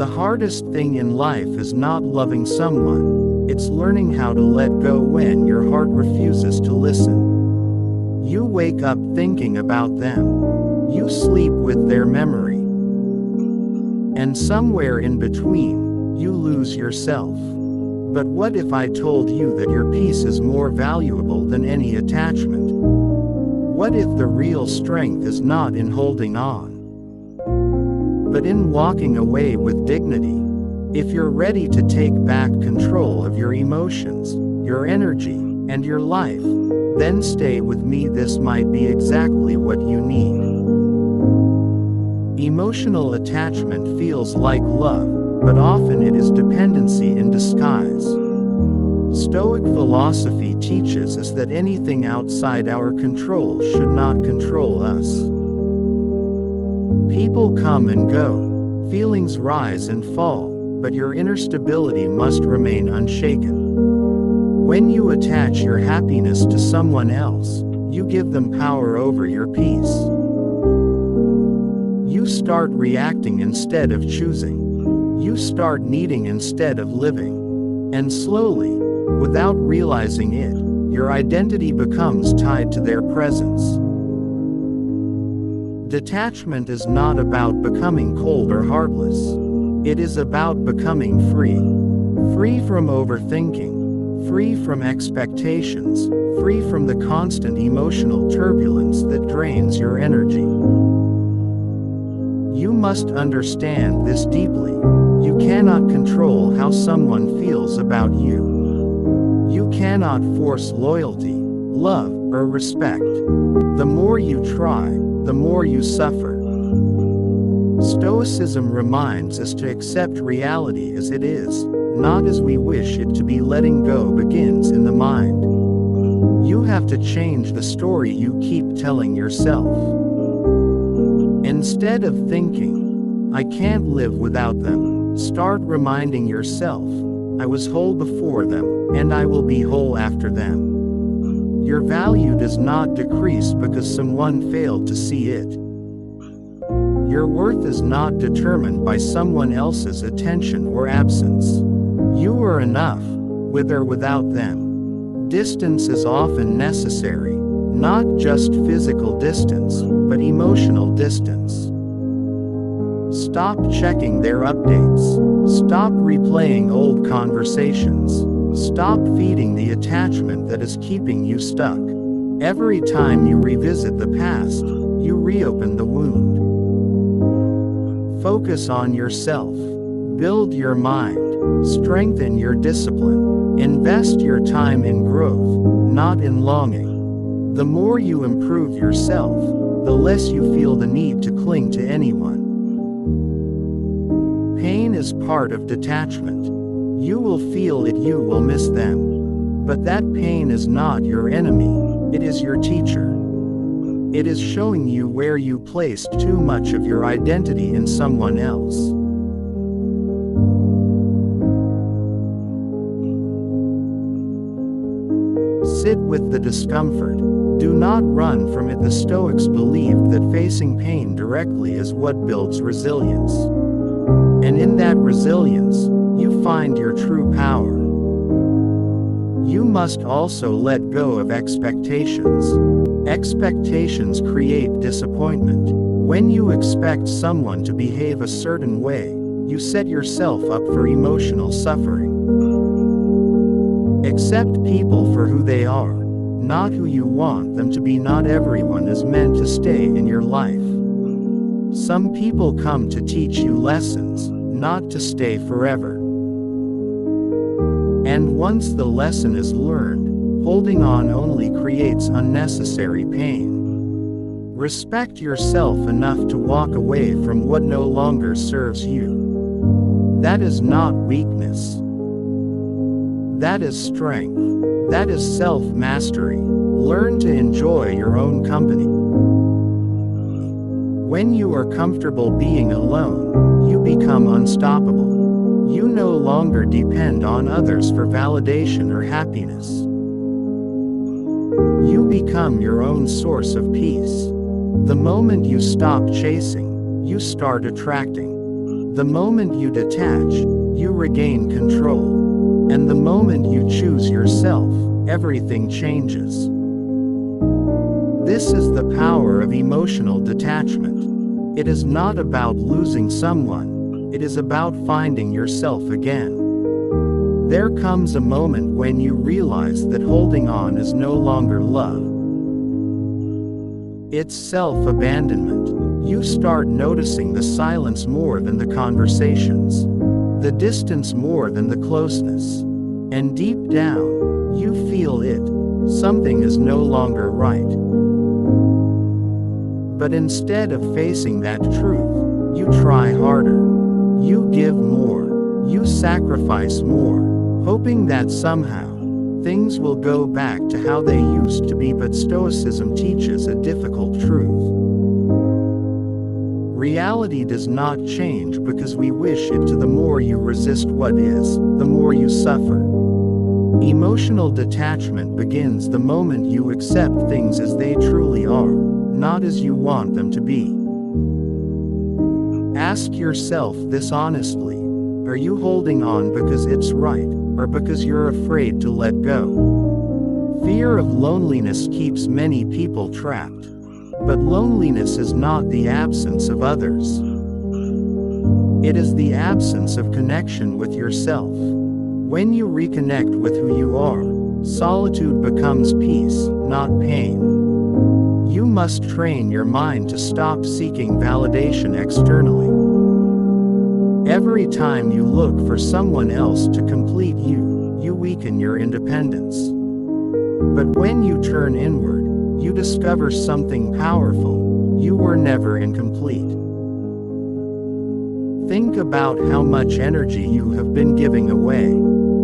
The hardest thing in life is not loving someone, it's learning how to let go when your heart refuses to listen. You wake up thinking about them. You sleep with their memory. And somewhere in between, you lose yourself. But what if I told you that your peace is more valuable than any attachment? What if the real strength is not in holding on, but in walking away with dignity? If you're ready to take back control of your emotions, your energy, and your life, then stay with me. This might be exactly what you need. Emotional attachment feels like love, but often it is dependency in disguise. Stoic philosophy teaches us that anything outside our control should not control us. People come and go, feelings rise and fall, but your inner stability must remain unshaken. When you attach your happiness to someone else, you give them power over your peace. You start reacting instead of choosing. You start needing instead of living. And slowly, without realizing it, your identity becomes tied to their presence. Detachment is not about becoming cold or heartless. It is about becoming free. Free from overthinking, free from expectations, free from the constant emotional turbulence that drains your energy. You must understand this deeply. You cannot control how someone feels about you. You cannot force loyalty, love, or respect. The more you try, the more you suffer. Stoicism reminds us to accept reality as it is, not as we wish it to be. Letting go begins in the mind. You have to change the story you keep telling yourself. Instead of thinking, I can't live without them, start reminding yourself, I was whole before them, and I will be whole after them. Your value does not decrease because someone failed to see it. Your worth is not determined by someone else's attention or absence. You are enough, with or without them. Distance is often necessary, not just physical distance, but emotional distance. Stop checking their updates. Stop replaying old conversations. Stop feeding the attachment that is keeping you stuck. Every time you revisit the past, you reopen the wound. Focus on yourself. Build your mind. Strengthen your discipline. Invest your time in growth, not in longing. The more you improve yourself, the less you feel the need to cling to anyone. Pain is part of detachment. You will feel it, you will miss them. But that pain is not your enemy, it is your teacher. It is showing you where you placed too much of your identity in someone else. Sit with the discomfort. Do not run from it. The Stoics believed that facing pain directly is what builds resilience. And in that resilience, you find your true power. You must also let go of expectations. Expectations create disappointment. When you expect someone to behave a certain way, you set yourself up for emotional suffering. Accept people for who they are, not who you want them to be. Not everyone is meant to stay in your life. Some people come to teach you lessons, not to stay forever. And once the lesson is learned, holding on only creates unnecessary pain. Respect yourself enough to walk away from what no longer serves you. That is not weakness. That is strength. That is self-mastery. Learn to enjoy your own company. When you are comfortable being alone, you become unstoppable. You no longer depend on others for validation or happiness. You become your own source of peace. The moment you stop chasing, you start attracting. The moment you detach, you regain control. And the moment you choose yourself, everything changes. This is the power of emotional detachment. It is not about losing someone, it is about finding yourself again. There comes a moment when you realize that holding on is no longer love. It's self-abandonment. You start noticing the silence more than the conversations, the distance more than the closeness. And deep down, you feel it. Something is no longer right. But instead of facing that truth, you try harder. You give more. You sacrifice more, hoping that somehow, things will go back to how they used to be. But Stoicism teaches a difficult truth. Reality does not change because we wish it to. The more you resist what is, the more you suffer. Emotional detachment begins the moment you accept things as they truly are, not as you want them to be. Ask yourself this honestly: are you holding on because it's right, or because you're afraid to let go? Fear of loneliness keeps many people trapped. But loneliness is not the absence of others. It is the absence of connection with yourself. When you reconnect with who you are, solitude becomes peace, not pain. You must train your mind to stop seeking validation externally. Every time you look for someone else to complete you, you weaken your independence. But when you turn inward, you discover something powerful: you were never incomplete. Think about how much energy you have been giving away.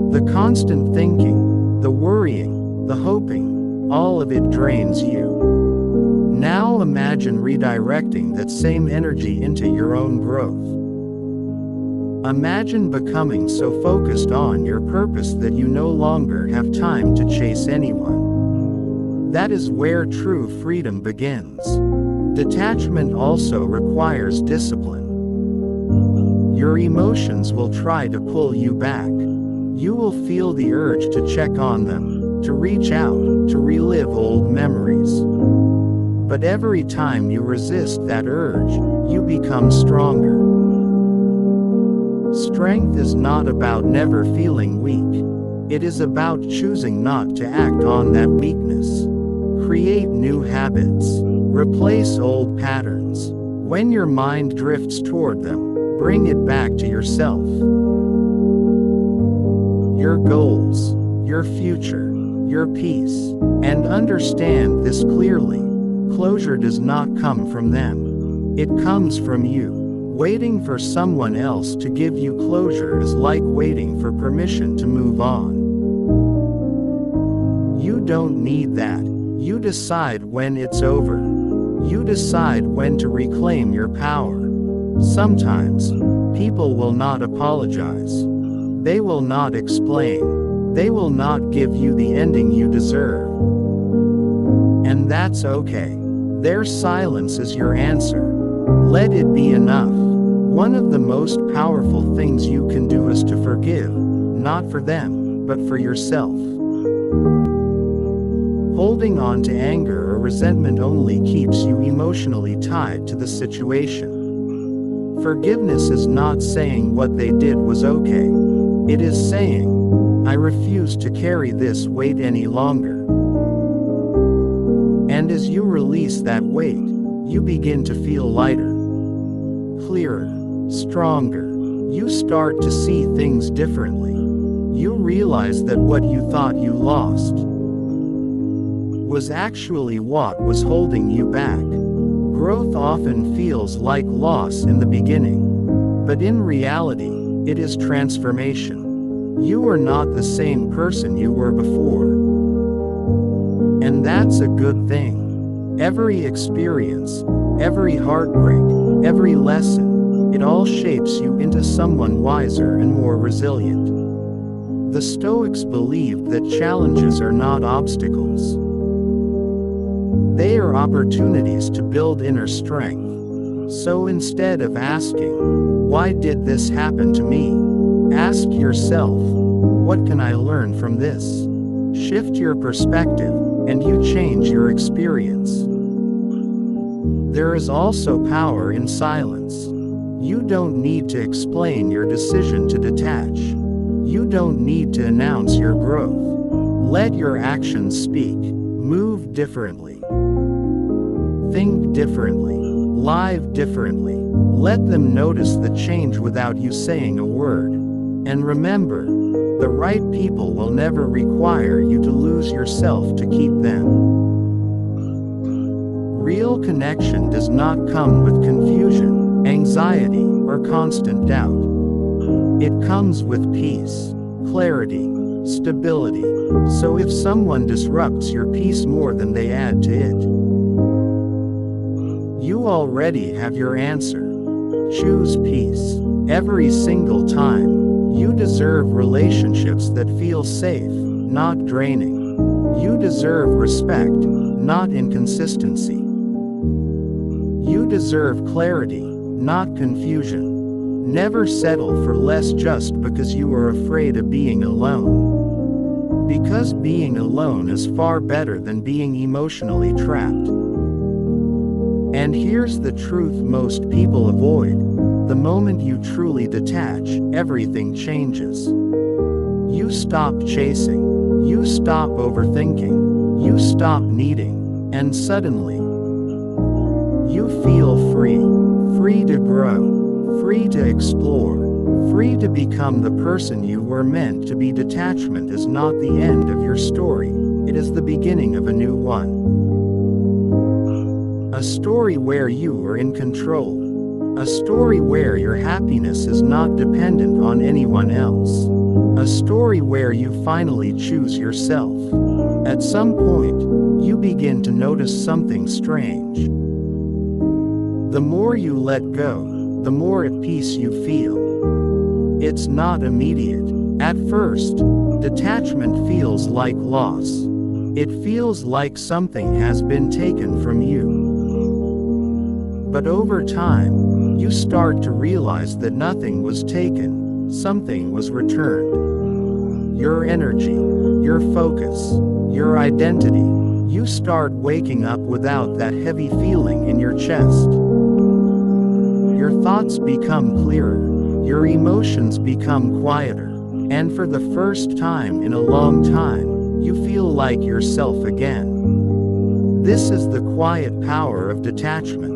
The constant thinking, the worrying, the hoping, all of it drains you. Now imagine redirecting that same energy into your own growth. Imagine becoming so focused on your purpose that you no longer have time to chase anyone. That is where true freedom begins. Detachment also requires discipline. Your emotions will try to pull you back. You will feel the urge to check on them, to reach out, to relive old memories. But every time you resist that urge, you become stronger. Strength is not about never feeling weak. It is about choosing not to act on that weakness. Create new habits. Replace old patterns. When your mind drifts toward them, bring it back to yourself. Your goals, your future, your peace. And understand this clearly: closure does not come from them. It comes from you. Waiting for someone else to give you closure is like waiting for permission to move on. You don't need that. You decide when it's over. You decide when to reclaim your power. Sometimes, people will not apologize. They will not explain. They will not give you the ending you deserve. And that's okay. Their silence is your answer. Let it be enough. One of the most powerful things you can do is to forgive, not for them, but for yourself. Holding on to anger or resentment only keeps you emotionally tied to the situation. Forgiveness is not saying what they did was okay. It is saying, I refuse to carry this weight any longer. And as you release that weight, you begin to feel lighter, clearer, stronger. You start to see things differently. You realize that what you thought you lost was actually what was holding you back. Growth often feels like loss in the beginning, but in reality, it is transformation. You are not the same person you were before. And that's a good thing. Every experience, every heartbreak, every lesson, it all shapes you into someone wiser and more resilient. The Stoics believed that challenges are not obstacles. They are opportunities to build inner strength. So instead of asking, "Why did this happen to me?" ask yourself, "What can I learn from this?" Shift your perspective, and you change your experience. There is also power in silence. You don't need to explain your decision to detach. You don't need to announce your growth. Let your actions speak. Move differently. Think differently. Live differently. Let them notice the change without you saying a word. And remember, the right people will never require you to lose yourself to keep them. Real connection does not come with confusion, anxiety, or constant doubt. It comes with peace, clarity, stability. So if someone disrupts your peace more than they add to it, you already have your answer. Choose peace every single time. You deserve relationships that feel safe, not draining. You deserve respect, not inconsistency. You deserve clarity, not confusion. Never settle for less just because you are afraid of being alone. Because being alone is far better than being emotionally trapped. And here's the truth most people avoid. The moment you truly detach, everything changes. You stop chasing. You stop overthinking. You stop needing. And suddenly, you feel free. Free to grow. Free to explore. Free to become the person you were meant to be. Detachment is not the end of your story. It is the beginning of a new one. A story where you are in control. A story where your happiness is not dependent on anyone else. A story where you finally choose yourself. At some point, you begin to notice something strange. The more you let go, the more at peace you feel. It's not immediate. At first, detachment feels like loss. It feels like something has been taken from you. But over time, you start to realize that nothing was taken, something was returned. Your energy, your focus, your identity. You start waking up without that heavy feeling in your chest. Your thoughts become clearer, your emotions become quieter, and for the first time in a long time, you feel like yourself again. This is the quiet power of detachment.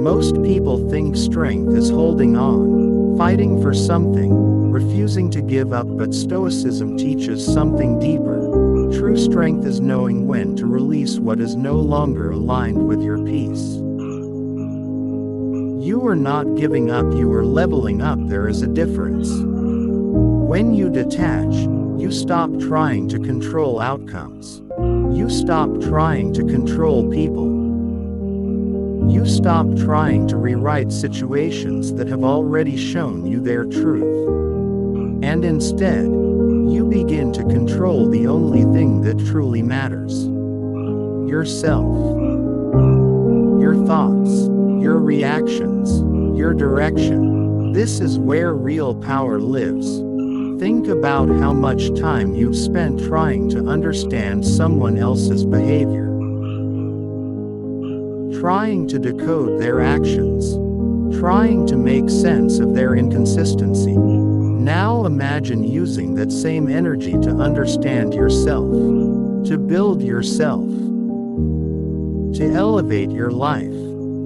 Most people think strength is holding on, fighting for something, refusing to give up, but Stoicism teaches something deeper. True strength is knowing when to release what is no longer aligned with your peace. You are not giving up, you are leveling up. There is a difference. When you detach, you stop trying to control outcomes. You stop trying to control people. You stop trying to rewrite situations that have already shown you their truth. And instead, you begin to control the only thing that truly matters. Yourself. Your thoughts. Your reactions. Your direction. This is where real power lives. Think about how much time you've spent trying to understand someone else's behavior. Trying to decode their actions. Trying to make sense of their inconsistency. Now imagine using that same energy to understand yourself. To build yourself. To elevate your life.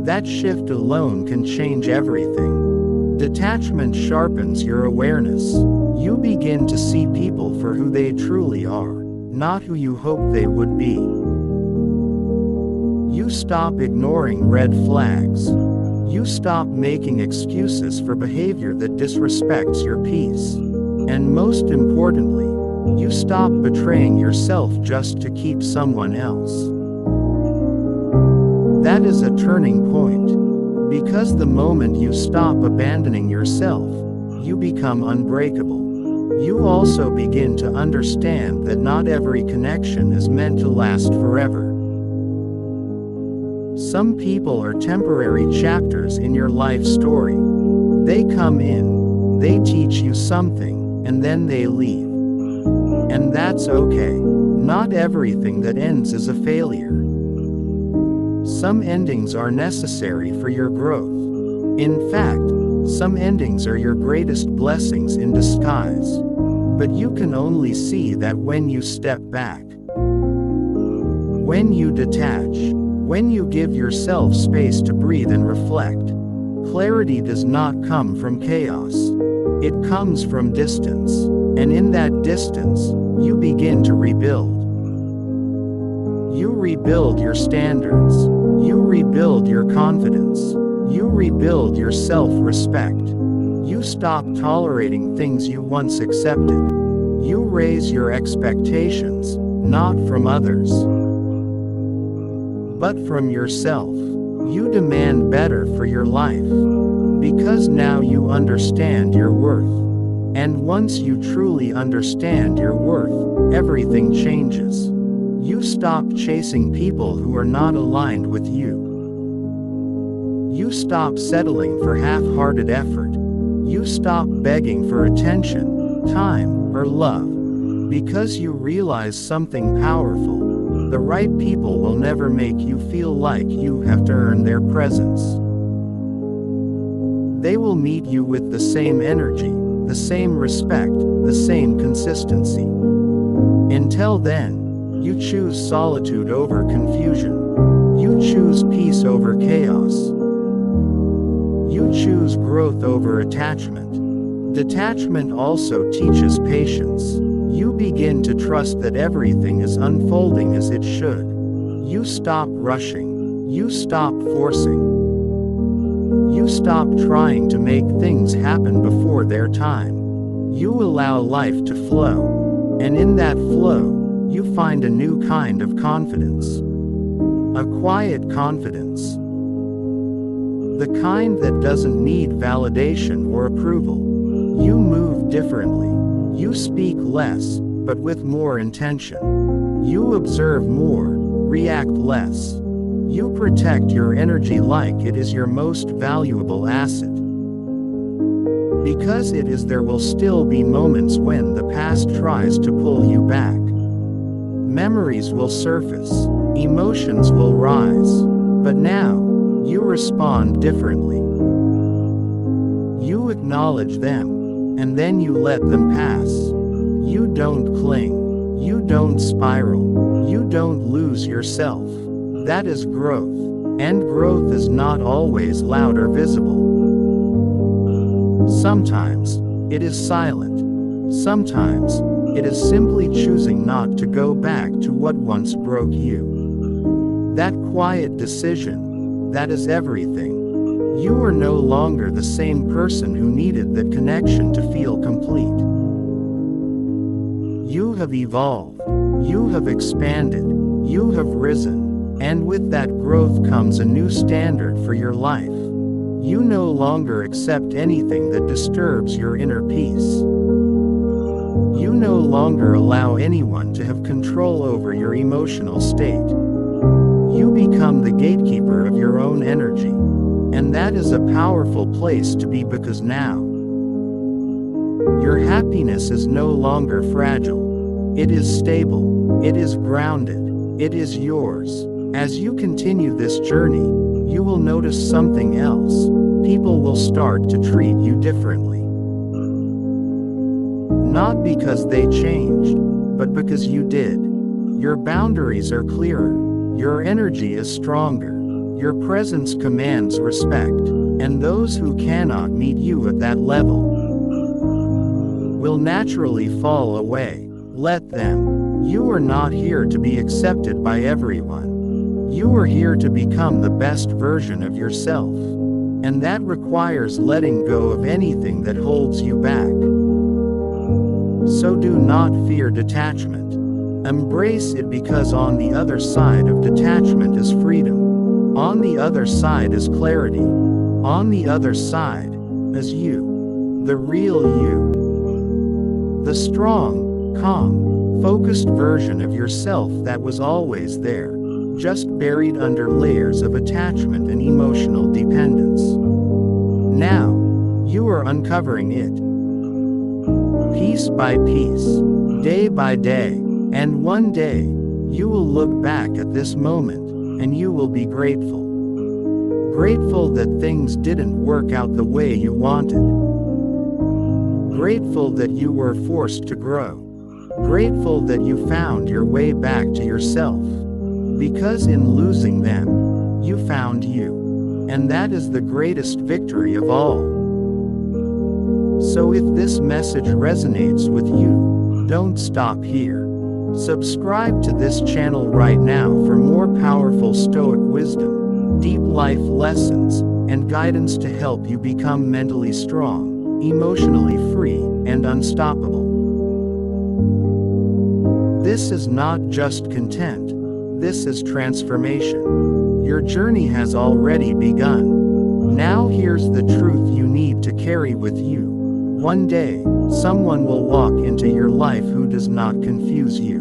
That shift alone can change everything. Detachment sharpens your awareness. You begin to see people for who they truly are, not who you hoped they would be. You stop ignoring red flags. You stop making excuses for behavior that disrespects your peace. And most importantly, you stop betraying yourself just to keep someone else. That is a turning point. Because the moment you stop abandoning yourself, you become unbreakable. You also begin to understand that not every connection is meant to last forever. Some people are temporary chapters in your life story. They come in, they teach you something, and then they leave. And that's okay. Not everything that ends is a failure. Some endings are necessary for your growth. In fact, some endings are your greatest blessings in disguise. But you can only see that when you step back. When you detach. When you give yourself space to breathe and reflect. Clarity does not come from chaos. It comes from distance. And in that distance, you begin to rebuild. You rebuild your standards. You rebuild your confidence. You rebuild your self-respect. You stop tolerating things you once accepted. You raise your expectations, not from others, but from yourself. You demand better for your life, because now you understand your worth. And once you truly understand your worth, everything changes. You stop chasing people who are not aligned with you. You stop settling for half-hearted effort. You stop begging for attention, time, or love, because you realize something powerful. The right people will never make you feel like you have to earn their presence. They will meet you with the same energy, the same respect, the same consistency. Until then, you choose solitude over confusion. You choose peace over chaos. You choose growth over attachment. Detachment also teaches patience. You begin to trust that everything is unfolding as it should. You stop rushing. You stop forcing. You stop trying to make things happen before their time. You allow life to flow. And in that flow, you find a new kind of confidence. A quiet confidence. The kind that doesn't need validation or approval. You move differently. You speak less, but with more intention. You observe more, react less. You protect your energy like it is your most valuable asset. Because it is, there will still be moments when the past tries to pull you back. Memories will surface, emotions will rise, but now, you respond differently. You acknowledge them, and then you let them pass. You don't cling. You don't spiral. You don't lose yourself. That is growth. And growth is not always loud or visible. Sometimes, it is silent. Sometimes, it is simply choosing not to go back to what once broke you. That quiet decision, that is everything. You are no longer the same person who needed that connection to feel complete. You have evolved. You have expanded. You have risen. And with that growth comes a new standard for your life. You no longer accept anything that disturbs your inner peace. You no longer allow anyone to have control over your emotional state. You become the gatekeeper of your own energy. And that is a powerful place to be, because now, your happiness is no longer fragile. It is stable. It is grounded. It is yours. As you continue this journey, you will notice something else. People will start to treat you differently. Not because they changed, but because you did. Your boundaries are clearer. Your energy is stronger. Your presence commands respect. And those who cannot meet you at that level will naturally fall away. Let them. You are not here to be accepted by everyone. You are here to become the best version of yourself. And that requires letting go of anything that holds you back. So do not fear detachment. Embrace it, because on the other side of detachment is freedom. On the other side is clarity. On the other side is you. The real you. The strong, calm, focused version of yourself that was always there. just buried under layers of attachment and emotional dependence. Now, you are uncovering it. Piece by piece, day by day, and one day, you will look back at this moment, and you will be grateful. Grateful that things didn't work out the way you wanted. Grateful that you were forced to grow. Grateful that you found your way back to yourself. Because in losing them, you found you. And that is the greatest victory of all. So if this message resonates with you, don't stop here. Subscribe to this channel right now for more powerful Stoic wisdom, deep life lessons, and guidance to help you become mentally strong, emotionally free, and unstoppable. This is not just content. This is transformation. Your journey has already begun. Now here's the truth you need to carry with you. One day, someone will walk into your life who does not confuse you.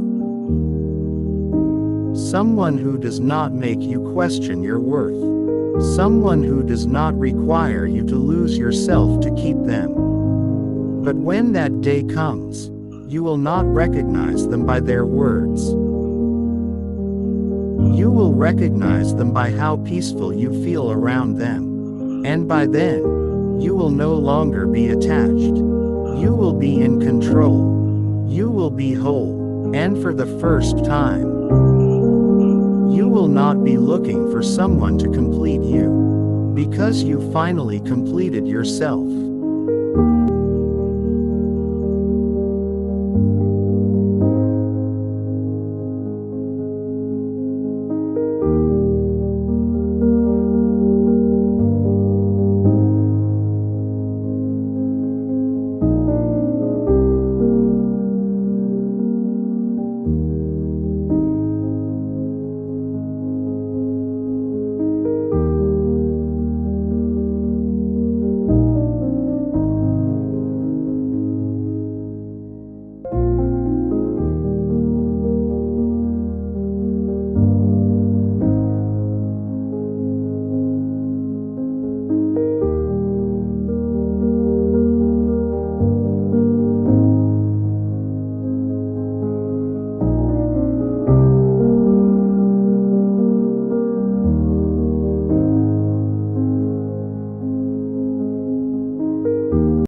Someone who does not make you question your worth. Someone who does not require you to lose yourself to keep them. But when that day comes, you will not recognize them by their words. You will recognize them by how peaceful you feel around them. And by then, you will no longer be attached. You will be in control. You will be whole. And for the first time, you will not be looking for someone to complete you. Because you finally completed yourself.